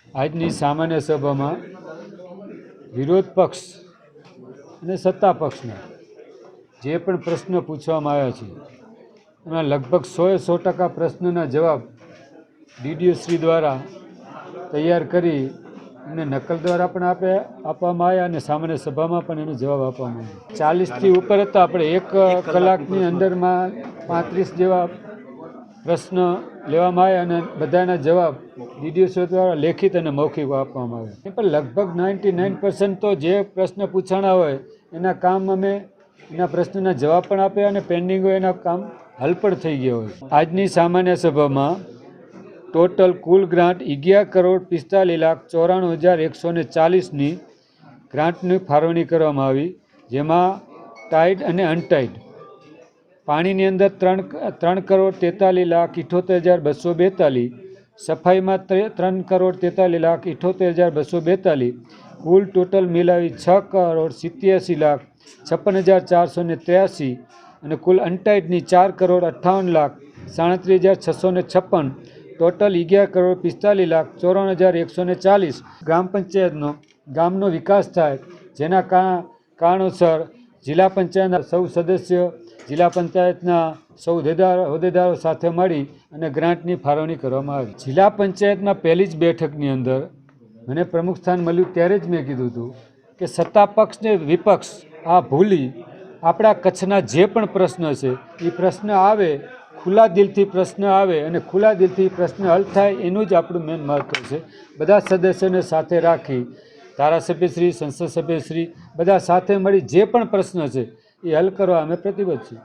આજની સામાન્ય સભામાં વિરોધ પક્ષ અને સત્તા પક્ષના જે પણ પ્રશ્ન પૂછવામાં આવ્યા છે એમાં લગભગ 100% પ્રશ્નના જવાબ ડીડીઓ શ્રી દ્વારા તૈયાર કરી એમને નકલ દ્વારા પણ આપવામાં આવ્યા અને સામાન્ય સભામાં પણ એનો જવાબ આપવામાં આવ્યો. 40થી ઉપર હતા. આપણે 1 કલાકની અંદરમાં 35 જેવા પ્રશ્ન લેવામાં આવ્યા અને બધાના જવાબ ડીડીઓ દ્વારા લેખિત અને મૌખિક આપવામાં આવ્યા. પણ લગભગ 99% તો જે પ્રશ્ન પૂછાણા હોય એના કામ અમે એના પ્રશ્નના જવાબ પણ આપ્યા અને પેન્ડિંગ હોય એના કામ હલ પણ થઈ ગયા હોય. આજની સામાન્ય સભામાં ટોટલ કુલ ગ્રાન્ટ 11,45,94,140ની ગ્રાન્ટની ફાળવણી કરવામાં આવી, જેમાં ટાઈડ અને અનટાઈડ પાણીની અંદર 3,43,78,242, સફાઈમાં 3,43,78,242, કુલ ટોટલ મિલાવી 6,87,56,483 અને કુલ અનટાઈડની 4,58,37,656, ટોટલ 11,45,94,140. ગ્રામ પંચાયતનો ગામનો વિકાસ થાય જેના કારણોસર જિલ્લા પંચાયતના સૌ સદસ્ય, જિલ્લા પંચાયતના સૌ હોદ્દેદારો સાથે મળી અને ગ્રાન્ટની ફાળવણી કરવામાં આવી. જિલ્લા પંચાયતમાં પહેલી જ બેઠકની અંદર મને પ્રમુખ સ્થાન મળ્યું ત્યારે જ મેં કીધું હતું કે સત્તા પક્ષ ને વિપક્ષ આ ભૂલી આપણા કચ્છના જે પણ પ્રશ્ન છે એ પ્રશ્ન આવે, ખુલ્લા દિલથી પ્રશ્ન આવે અને ખુલ્લા દિલથી પ્રશ્ન હલ થાય એનું જ આપણું મેન મહત્ત્વ છે. બધા સદસ્યોને સાથે રાખી ધારાસભ્યશ્રી, સંસદ સભ્યશ્રી બધા સાથે મળી જે પણ પ્રશ્ન છે એ હલ કરવા અમે પ્રતિબદ્ધ છીએ.